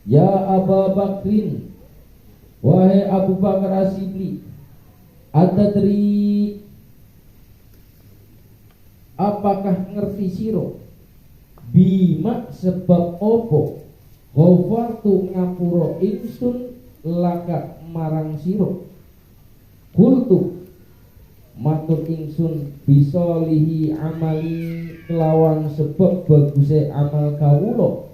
Ya Aba Bakrin, wahai Abu Bakar As-Siddiq, atadri, apakah ngerti siro, bima sebab opo, ghafartu ngapura ingsun laka marang siro. Kultu matur ingsun bisolihi amali kelawan sebab baguse amal kawula.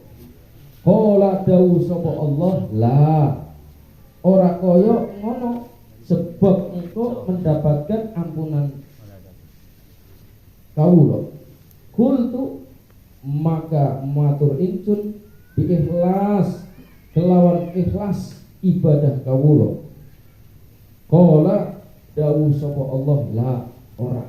Qala dawu sapa Allah, la ora kaya ngono, sebab engkau mendapatkan ampunan kawula. Kultu maka matur ingsun bi ikhlas kelawan ikhlas ibadah kawula. Qala dawu sapa Allah, la ora.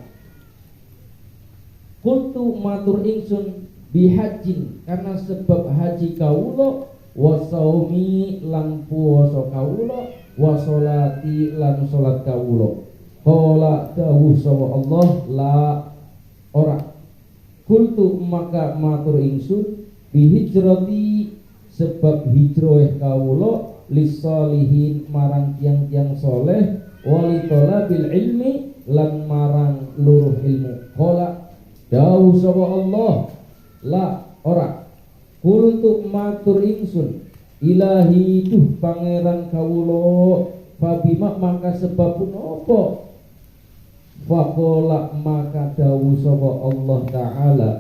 Kultu matur ingsun bihajin karena sebab haji kawula, wasaumi lan puasa kawula, wasolati lan salat kawula. Qala dawu sapa Allah, la ora. Kultu maka matur ingsun bihijrati sebab hijrah kawula lisolihin marang tiang-tiang soleh, wali talabil ilmi lan marang luruh ilmu. Qala dawu sapa Allah, la ora. Kultu matur ingsun ilahi duh pangeran kawula, fabima maka sebabun apa. Faqala maka dawu sapa Allah taala,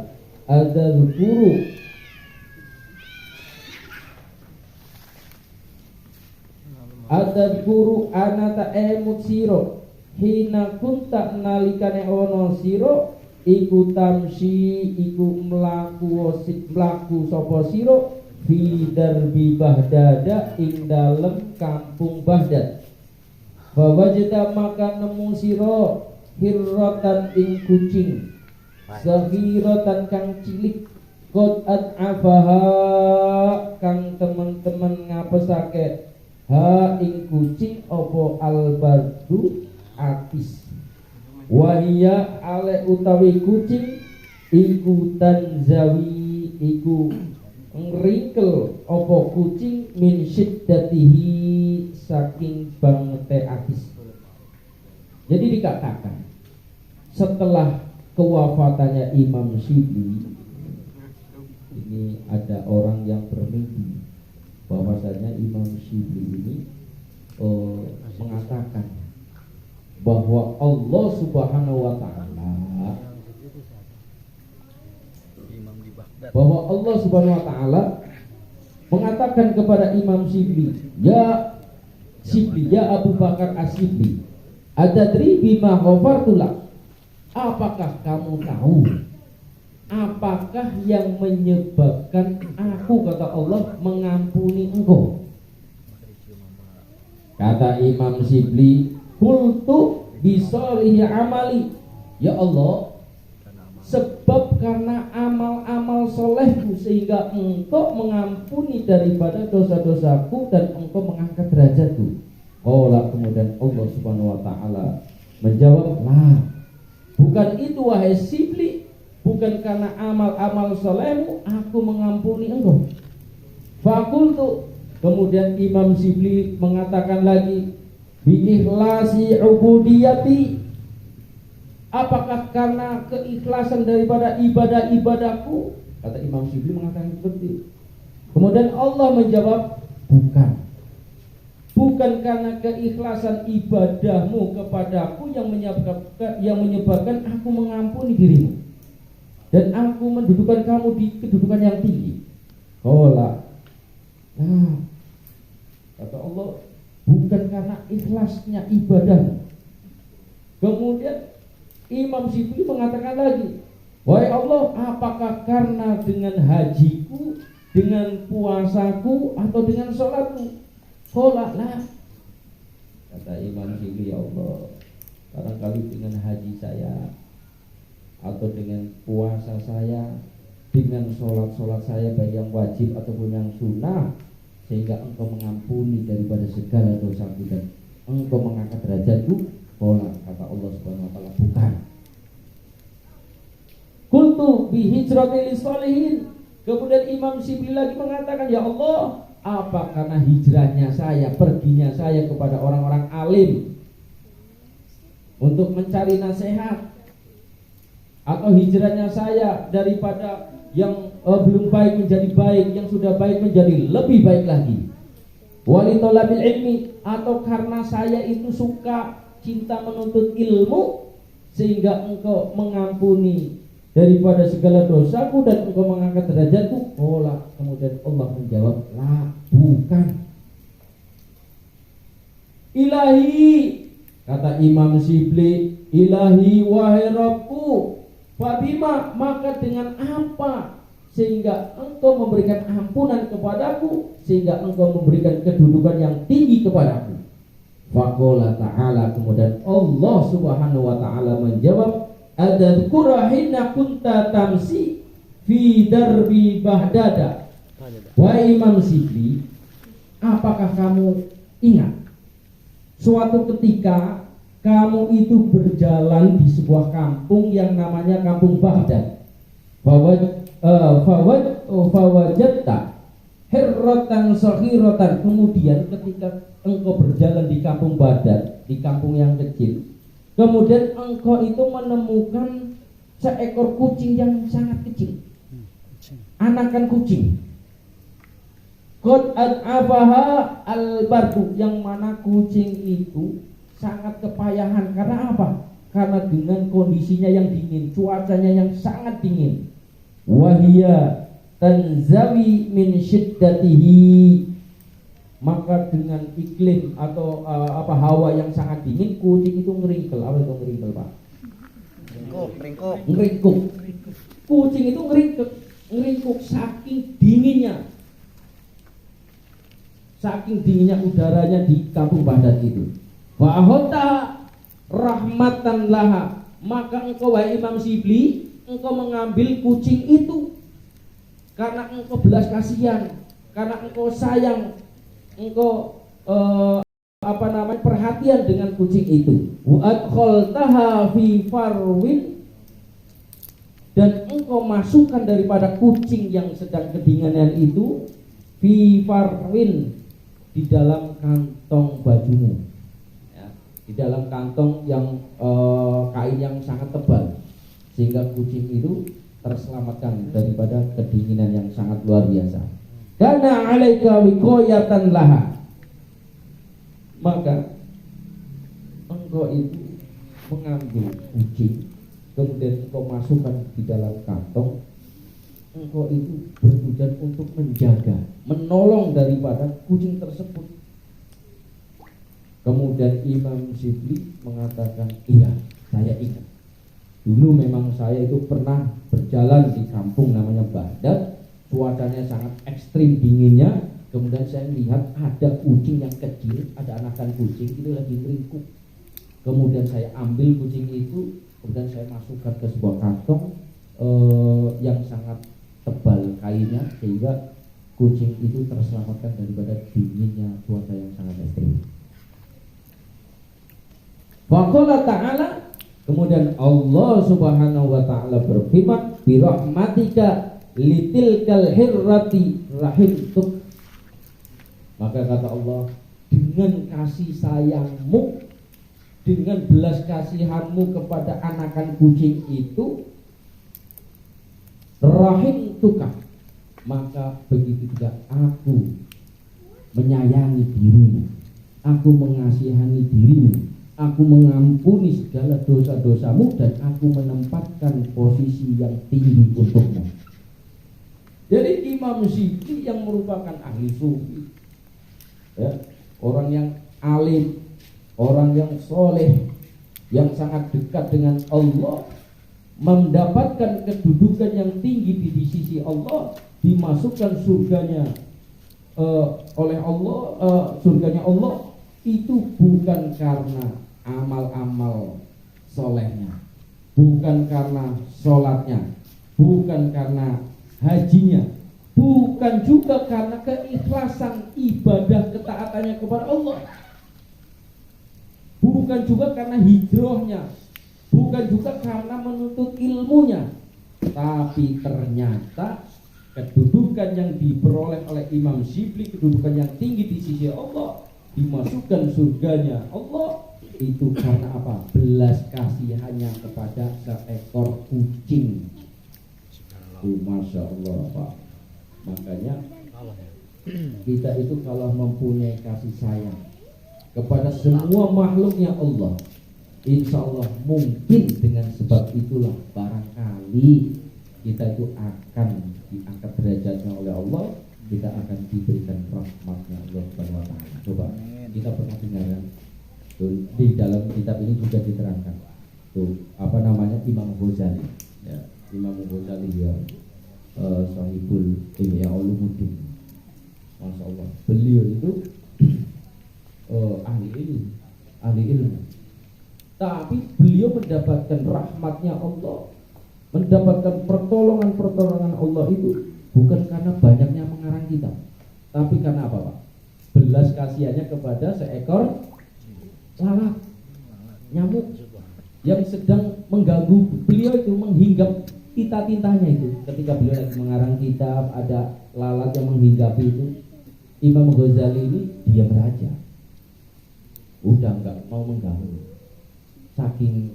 Adadkuru anata emut siro hina kunta nalikane ono siro iku tamsi iku mlaku sapa siro fi darbi Baghdad ing dalem kampung Baghdad. Fawajda maka nemu siro hirratan ing kucing saghiratan kang cilik, qad afaha kang teman-teman ngapesake ha ing kucing opo albardu atis. Wahia ale utawi kucing iku tanzawi iku ngringkel opo kucing min syiddatihi saking bangete atis. Jadi dikatakan setelah kewafatannya Imam Syibli ini ada orang yang bermimpi bahwasanya Imam Syibli ini mengatakan bahwa Allah Subhanahu wa taala mengatakan kepada Imam Syibli, ya Syibli, ya Abu Bakar As-Syibli, adadri bima ghafartu lak, apakah kamu tahu apakah yang menyebabkan aku, kata Allah, mengampuni engkau? Kata Imam Syibli, kultu bisolihi amali, ya Allah, sebab karena amal-amal solehku sehingga engkau mengampuni daripada dosa-dosaku dan engkau mengangkat derajatku. Kemudian Allah Subhanahu wa taala menjawab, lah, bukan itu wahai Syibli, bukan karena amal-amal solehmu aku mengampuni engkau. Fakultu, kemudian Imam Syibli mengatakan lagi, bi-ikhlasi ubudiyati, apakah karena keikhlasan daripada ibadah-ibadahku? Kata Imam Syibli mengatakan seperti itu. Kemudian Allah menjawab, bukan karena keikhlasan ibadahmu kepadaku yang menyebabkan aku mengampuni dirimu dan aku mendudukan kamu di kedudukan yang tinggi. Kata Allah, bukan karena ikhlasnya ibadahmu. Kemudian Imam Syibli mengatakan lagi, wahai Allah, apakah karena dengan hajiku, dengan puasaku, atau dengan sholatku? Lah, kata Imam Syibli, ya Allah, barangkali dengan haji saya, atau dengan puasa saya, dengan sholat saya baik yang wajib ataupun yang sunnah, sehingga engkau mengampuni daripada segala dosaku dan engkau mengangkat derajatku. Kata Allah Subhanahu wa taala, bukan. Qultu bi hijratil salihin. Kemudian Imam Syibli lagi mengatakan, ya Allah, Apa karena hijrahnya saya, perginya saya kepada orang-orang alim untuk mencari nasihat, atau hijrahnya saya daripada yang belum baik menjadi baik, yang sudah baik menjadi lebih baik lagi, walitolabil ilmi, atau karena saya itu suka cinta menuntut ilmu sehingga engkau mengampuni daripada segala dosaku dan engkau mengangkat derajatku. Kemudian Allah menjawab, lah, bukan. Ilahi, kata Imam Syibli, ilahi wahai Rabbku, fabima, maka dengan apa sehingga engkau memberikan ampunan kepadaku, sehingga engkau memberikan kedudukan yang tinggi kepadaku. Faqala ta'ala, kemudian Allah subhanahu wa ta'ala menjawab, adzkura hinna kunta tamsi fi darbi Baghdad. Wahai Imam Syibli, apakah kamu ingat suatu ketika kamu itu berjalan di sebuah kampung yang namanya kampung Baghdad, fawajadta hirratan saghiratan, kemudian ketika engkau berjalan di kampung Baghdad, di kampung yang kecil, kemudian engkau itu menemukan seekor kucing yang sangat kecil, anakan kucing. Qad ad'afaha al-bardu, yang mana kucing itu sangat kepayahan. Karena apa? Karena dengan kondisinya yang dingin, cuacanya yang sangat dingin. Wahia tanzawi min syiddatihi, maka dengan iklim atau hawa yang sangat dingin, kucing itu ngeringkel. Apa itu ngeringkel, Pak? Ngeringkuk. Kucing itu ngeringkuk saking dinginnya. Saking dinginnya udaranya di kampung Baghdad itu. Wa ahota rahmatan laha, maka engkau wahai Imam Syibli, engkau mengambil kucing itu karena engkau belas kasihan, karena engkau sayang, engkau perhatian dengan kucing itu. Wa adkhaltaha fi farwin, dan engkau masukkan daripada kucing yang sedang kedinginan itu fi farwin, di dalam kantong bajumu, ya, di dalam kantong yang kain yang sangat tebal, sehingga kucing itu terselamatkan daripada kedinginan yang sangat luar biasa. Karena alaika wiqayatan laha, maka engkau itu mengambil kucing, kemudian engkau masukkan di dalam kantong. Engkau itu bertujuan untuk menjaga, menolong daripada kucing tersebut. Kemudian Imam Syibli mengatakan, iya, saya ingat. Dulu memang saya itu pernah berjalan di kampung namanya Baghdad, cuacanya sangat ekstrim dinginnya. Kemudian saya melihat ada kucing yang kecil, ada anakan kucing itu lagi meringkuk. Kemudian saya ambil kucing itu, kemudian saya masukkan ke sebuah kantong yang sangat tebal kainnya, sehingga kucing itu terselamatkan daripada dinginnya cuaca yang sangat ekstrim. Faqala ta'ala, kemudian Allah subhanahu wa ta'ala berfirman, bi rahmatika litilkal hirrati rahimtuk, maka kata Allah, dengan kasih sayangmu, dengan belas kasihanmu kepada anakan kucing itu, rahim tukah, maka begitu juga aku menyayangi dirimu, aku mengasihani dirimu, aku mengampuni segala dosa-dosamu, dan aku menempatkan posisi yang tinggi untukmu. Jadi Imam Syibli yang merupakan ahli sufi, ya, orang yang alim, orang yang soleh, yang sangat dekat dengan Allah, mendapatkan kedudukan yang tinggi di sisi Allah, dimasukkan surganya oleh Allah, surganya Allah itu bukan karena amal-amal solehnya, bukan karena sholatnya, bukan karena hajinya, bukan juga karena keikhlasan ibadah ketaatannya kepada Allah, bukan juga karena hijrahnya, bukan juga karena menuntut ilmunya, tapi ternyata kedudukan yang diperoleh oleh Imam Shibli, kedudukan yang tinggi di sisi Allah, dimasukkan surganya Allah, itu karena apa? Belas kasihannya kepada seekor kucing. Masya Allah Pak. Makanya kita itu kalau mempunyai kasih sayang kepada semua makhluknya Allah, insya Allah mungkin dengan sebab itulah barangkali kita itu akan diangkat derajatnya oleh Allah, kita akan diberikan rahmatnya Allah Subhanahu wa taala. Coba kita pernah dengar kan? Tuh, di dalam kitab ini juga diterangkan. Tuh, apa namanya, Imam Ghazali. Ya, Imam Ghazali ya, Sahibul Ihya Ulumuddin. Masya Allah, beliau itu ahli ilmu. Tapi beliau mendapatkan rahmatnya Allah, mendapatkan pertolongan Allah itu bukan karena banyaknya mengarang kitab, tapi karena apa Pak? Belas kasihannya kepada seekor lalat, nyamuk yang sedang mengganggu beliau itu, menghinggap tinta-tintanya itu. Ketika beliau lagi mengarang kitab, ada lalat yang menghinggapi itu. Imam Ghazali ini diam saja, udah nggak mau mengganggu, saking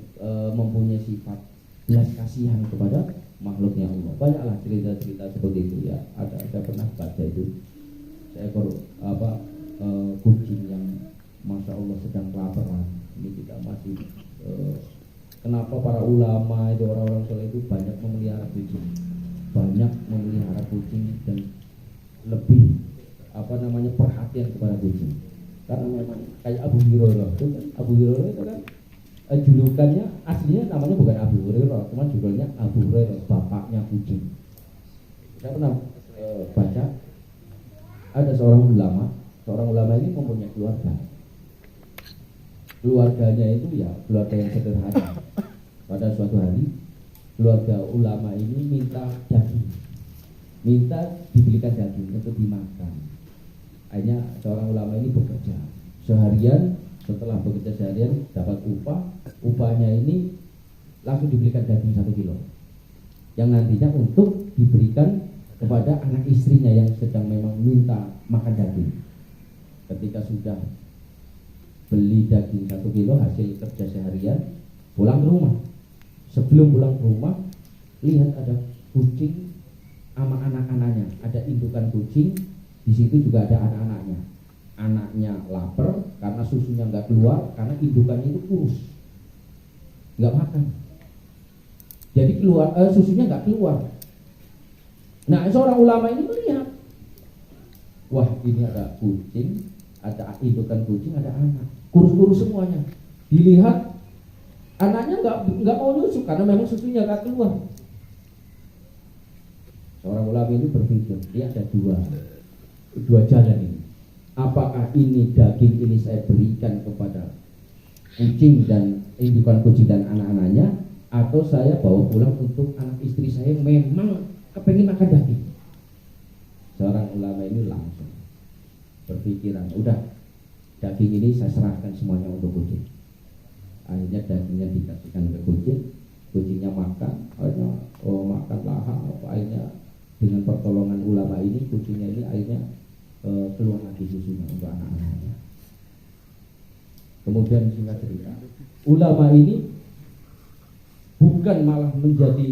mempunyai sifat belas kasihan kepada makhluknya Allah. Banyaklah cerita-cerita seperti itu ya. Ada pernah baca itu seekor kucing yang Masya Allah sedang kelaparan. Ini kita masih kenapa para ulama itu, orang-orang soleh itu banyak memelihara kucing, dan lebih perhatian kepada kucing. Karena memang kayak Abu Hurairah itu kan, julukannya aslinya namanya bukan Abu Hurairah, cuma judulnya Abu Hurairah, bapaknya kucing. Saya pernah baca ada seorang ulama ini mempunyai keluarganya itu ya keluarga yang sederhana. Pada suatu hari keluarga ulama ini minta dibelikan daging untuk dimakan. Akhirnya seorang ulama ini bekerja seharian. Setelah bekerja seharian dapat upahnya ini langsung dibelikan daging 1 kilo yang nantinya untuk diberikan kepada anak istrinya yang sedang memang minta makan daging. Ketika sudah beli daging 1 kilo hasil kerja seharian, pulang ke rumah. Sebelum pulang ke rumah, lihat ada kucing sama anak-anaknya, ada indukan kucing, di situ juga ada anak-anaknya. Anaknya lapar karena susunya nggak keluar, karena indukannya itu kurus, nggak makan, jadi susunya nggak keluar. Nah, seorang ulama ini melihat, wah ini ada kucing, ada indukan kucing, ada anak, kurus-kurus semuanya. Dilihat anaknya nggak mau nyusu karena memang susunya nggak keluar. Seorang ulama ini berpikir, dia ada dua jalan ini. Apakah ini daging ini saya berikan kepada kucing dan indukan kucing dan anak-anaknya, atau saya bawa pulang untuk anak istri saya yang memang kepengen makan daging? Seorang ulama ini langsung berpikiran, udah daging ini saya serahkan semuanya untuk kucing. Akhirnya dagingnya dikasihkan ke kucingnya makan, akhirnya makan lahap. Akhirnya dengan pertolongan ulama ini, kucingnya ini akhirnya keluar lagi susunya untuk anak-anaknya. Kemudian singkat cerita, ulama ini bukan malah menjadi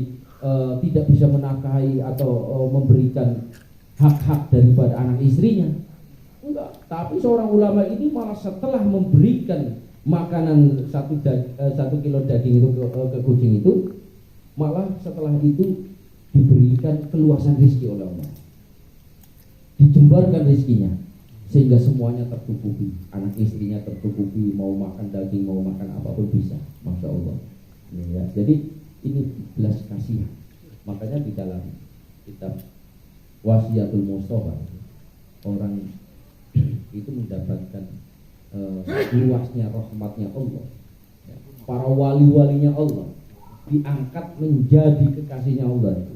tidak bisa menafkahi atau memberikan hak-hak daripada anak istrinya, enggak. Tapi seorang ulama ini malah setelah memberikan makanan 1 kilo daging itu ke kucing itu, malah setelah itu diberikan keluasan rezeki oleh Allah, dijembarkan rezekinya sehingga semuanya tercukupi, anak istrinya tercukupi, mau makan daging, mau makan apapun bisa. Masya Allah ya. Jadi ini belas kasihan. Makanya di dalam kitab Wasiatul Mustafa, orang itu mendapatkan luasnya rahmatnya Allah ya. Para wali-walinya Allah diangkat menjadi kekasihnya Allah itu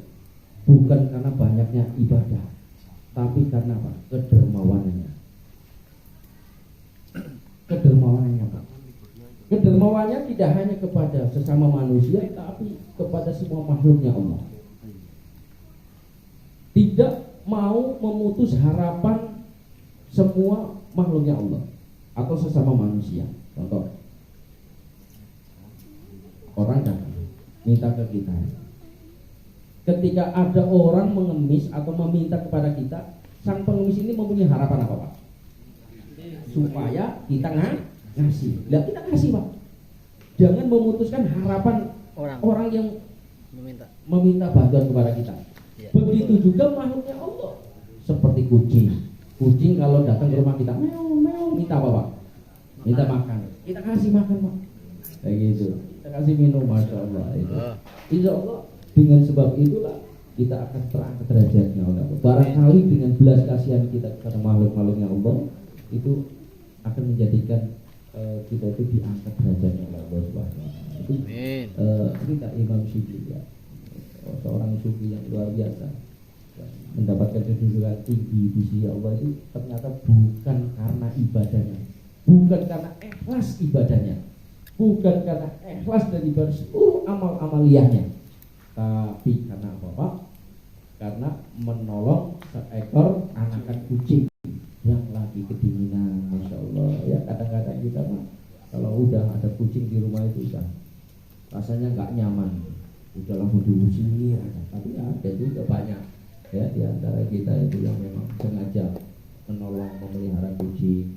bukan karena banyaknya ibadah, tapi karena apa? Kedermawanannya. Pak. Kedermawannya tidak hanya kepada sesama manusia, tapi kepada semua makhluknya Allah. tidak mau memutus harapan semua makhluknya Allah atau sesama manusia. Contoh, orang datang minta ke kita. Ketika ada orang mengemis atau meminta kepada kita, sang pengemis ini mempunyai harapan apa, Pak? Supaya kita ngasih. Lah kita kasih, Pak. Jangan memutuskan harapan orang yang meminta bantuan kepada kita. Ya, begitu betul. Juga makhluknya Allah. Seperti kucing. Kucing kalau datang ke rumah kita, meow meow, minta apa, Pak? Minta makan. Kita kasih makan, Pak. Kayak gitu. Kita kasih minum, Masya Allah. Itu. Insya Allah dengan sebab itulah kita akan terangkat derajatnya oleh Allah. Barangkali dengan belas kasihan kita kepada makhluk-makhluknya Allah itu akan menjadikan kita itu diangkat derajatnya oleh Allah Subhanahu wa taala. Itu kita Imam Syibli ya. Seorang sufi yang luar biasa mendapatkan kedudukan tinggi di sisi Allah itu ternyata bukan karena ibadahnya, bukan karena ikhlas ibadahnya, bukan karena ikhlas dari seluruh amal-amaliyahnya, tapi karena apa, Pak? Karena menolong seekor anakan kucing yang lagi kedinginan. Masya Allah ya, kadang-kadang kita mah kalau udah ada kucing di rumah itu udah rasanya nggak nyaman, udah langsung diusir. Tapi ada juga banyak ya di antara kita itu yang memang sengaja menolong memelihara kucing.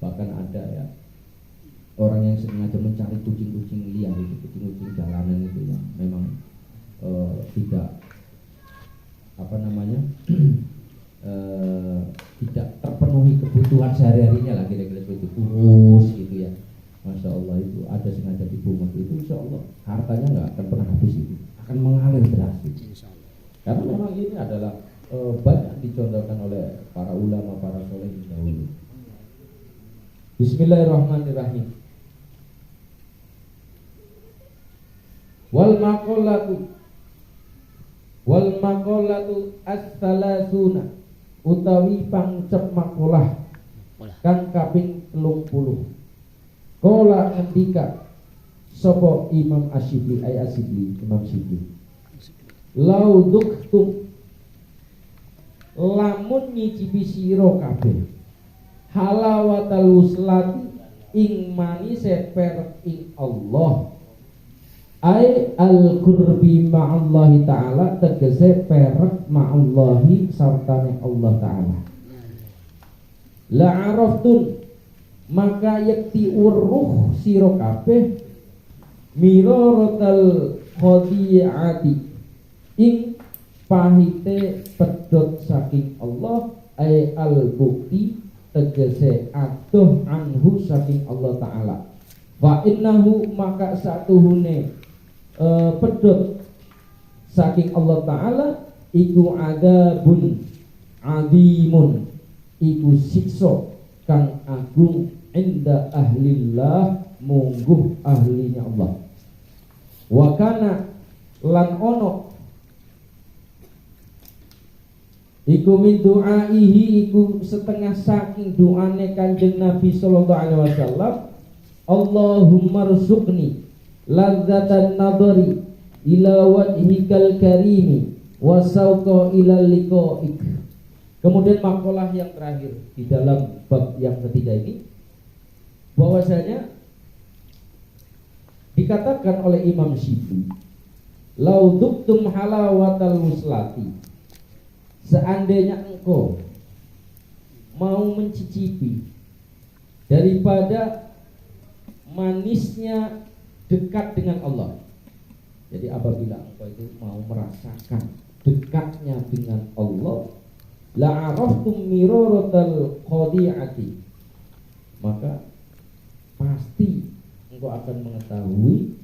Bahkan ada ya orang yang sengaja mencari kucing-kucing liar itu, kucing-kucing jalanan itu yang memang tidak tidak terpenuhi kebutuhan sehari-harinya lah, kira-kira seperti kurus gitu ya. Masya Allah itu ada sengaja dipungut itu, insya Allah hartanya nggak akan pernah habis, itu akan mengalir drastis. Karena memang ini adalah banyak dicontohkan oleh para ulama, para solehin dahulu. Bismillahirrahmanirrahim. Wal maqalatu as-salasuna utawi pangcep makalah kang kaping 30. Qala andika sapa Imam Asyibli ay Asyibli Imam Syibli, lau duktum lamun nyicipi sira kabeh halawatal wuslati ing manise per ing Allah ay al-qurbi ma'allahi ta'ala, tegese perek ma'allahi sartane Allah ta'ala. La'araftun maka yakti urruh sira kabeh miraratal khadi'ati ing pahite pedhot saking Allah ay al-bukti tegese adoh anhu saking Allah ta'ala. Wa innahu maka satuhune pedhot saking Allah ta'ala iku adabun adimun, iku siksa kang agung inda ahlillah mungguh ahlinya Allah. Wa kana lan ono iku min du'aihi iku setengah saking doane Kanjeng Nabi sallallahu alaihi wasallam, Allahumma rzuqni ladzatan nadari ila wajhikal karimi wa sauqa ila liqa'ik. Kemudian makalah yang terakhir di dalam bab yang ketiga ini, bahwasanya dikatakan oleh Imam Syibli, lau duktum halawatal wuslati, seandainya engkau mau mencicipi daripada manisnya dekat dengan Allah. Jadi apabila engkau itu mau merasakan dekatnya dengan Allah, la'araftum miraratal khadi'ati, maka pasti engkau akan mengetahui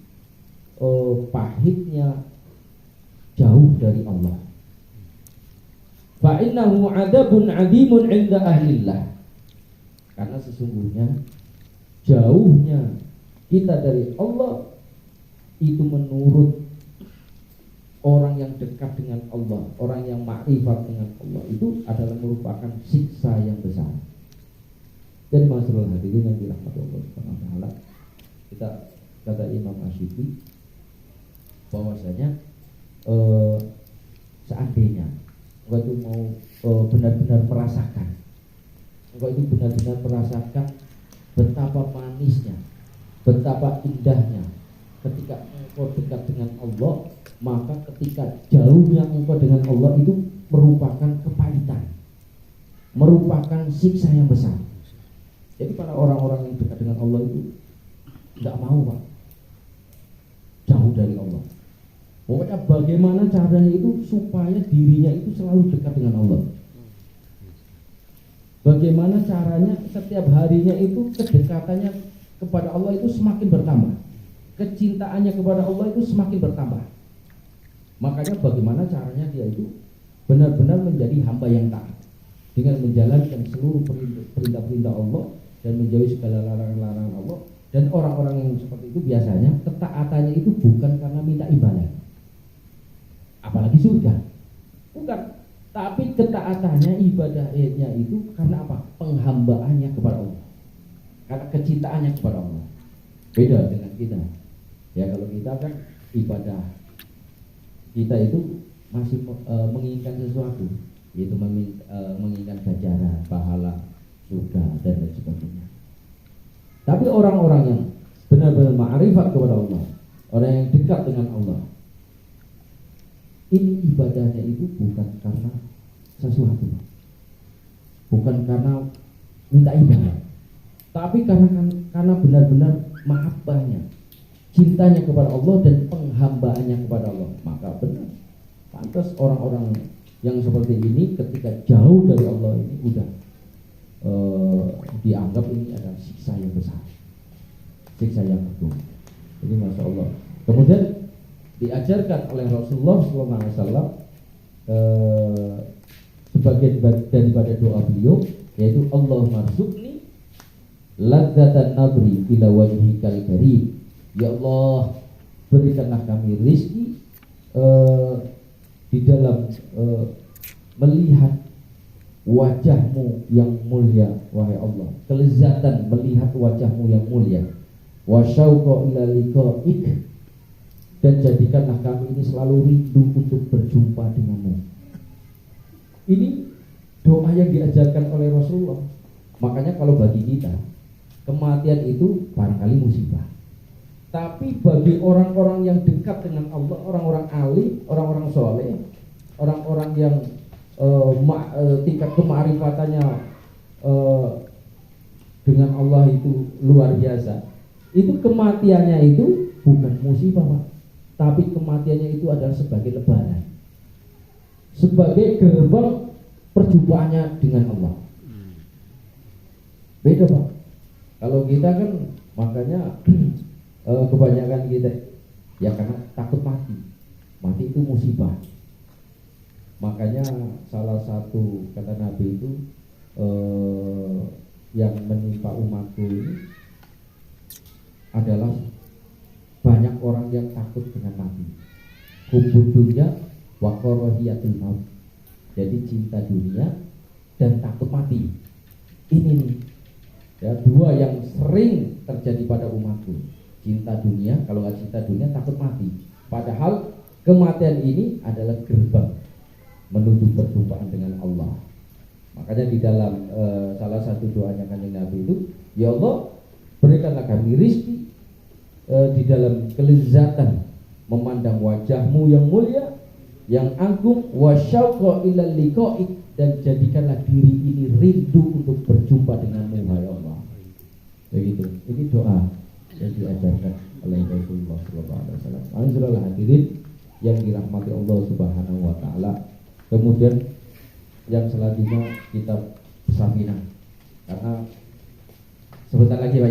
pahitnya jauh dari Allah. Fa innahu adabun adimun 'inda ahlillah, karena sesungguhnya jauhnya kita dari Allah itu menurut orang yang dekat dengan Allah, orang yang makrifat dengan Allah, itu adalah merupakan siksa yang besar. Jadi masalah hadirin yang dirahmati Allah Subhanahu wa taala, kita kata Imam Asyibli bahwasanya seandainya engkau itu mau benar-benar merasakan, engkau itu benar-benar merasakan betapa manisnya, betapa indahnya ketika engkau dekat dengan Allah, maka ketika jauhnya engkau dengan Allah itu merupakan kepahitan, merupakan siksa yang besar. Jadi para orang-orang yang dekat dengan Allah itu tidak mau, Pak, jauh dari Allah. Pokoknya bagaimana caranya itu supaya dirinya itu selalu dekat dengan Allah. Bagaimana caranya setiap harinya itu kedekatannya kepada Allah itu semakin bertambah, kecintaannya kepada Allah itu semakin bertambah. Makanya bagaimana caranya dia itu benar-benar menjadi hamba yang taat dengan menjalankan seluruh perintah-perintah Allah dan menjauhi segala larangan-larangan Allah. Dan orang-orang yang seperti itu biasanya ketaatannya itu bukan karena minta ibadah, apalagi surga, bukan, tapi ketaatannya, ibadahnya itu karena apa? Penghambaannya kepada Allah, karena kecintaannya kepada Allah. Beda dengan kita. Ya, kalau kita kan ibadah kita itu masih menginginkan sesuatu, yaitu menginginkan ganjaran, pahala, surga dan lain sebagainya. Tapi orang-orang yang benar-benar ma'rifat kepada Allah, orang yang dekat dengan Allah, ini ibadahnya itu bukan karena sesuatu, bukan karena minta ibadah, tapi karena benar-benar mahabbahnya, cintanya kepada Allah dan penghambaannya kepada Allah. Maka benar, pantas orang-orang yang seperti ini ketika jauh dari Allah ini udah dianggap ini adalah siksa yang besar, siksa yang agung. Jadi masya Allah. Kemudian diajarkan oleh Rasulullah SAW sebagian daripada doa beliau, yaitu Allahumma rzuqni ladzatan nabri ila wajhikal karim. Ya Allah, berikanlah kami rizki di dalam melihat wajahmu yang mulia, wahai Allah, kelezatan melihat wajahmu yang mulia, wa syauqa ila liqa'ik, dan jadikanlah kami ini selalu rindu untuk berjumpa denganmu. Ini doa yang diajarkan oleh Rasulullah. Makanya kalau bagi kita, kematian itu barangkali musibah, tapi bagi orang-orang yang dekat dengan Allah, orang-orang alim, orang-orang soleh, orang-orang yang tingkat kema'rifatannya dengan Allah itu luar biasa, itu kematiannya itu bukan musibah, Pak, tapi kematiannya itu adalah sebagai lebaran, sebagai gerbang perjumpaannya dengan Allah. Beda, Pak. Kalau kita kan makanya kebanyakan kita ya karena takut mati. Mati itu musibah. Makanya salah satu kata Nabi itu yang menimpa umatku ini adalah banyak orang yang takut dengan mati. Hubbud dunya wa karahiyatul maut. Jadi cinta dunia dan takut mati. Ini nih ya, dua yang sering terjadi pada umatku. Cinta dunia, kalau nggak cinta dunia takut mati. Padahal kematian ini adalah gerbang menuju perjumpaan dengan Allah. Makanya di dalam salah satu doanya Kanjeng Nabi itu, ya Allah, berikanlah kami rizki di dalam kelezatan memandang wajahmu yang mulia, yang agung, wa syauqa ila liqa'ik, dan jadikanlah diri ini rindu untuk berjumpa denganmu, ya Allah. Begitu. Ini doa yang diajarkan oleh Rasulullah SAW. Alhamdulillah hadirin yang dirahmati Allah Subhanahu wa taala. Kemudian yang selanjutnya kitab Safinah, karena sebentar lagi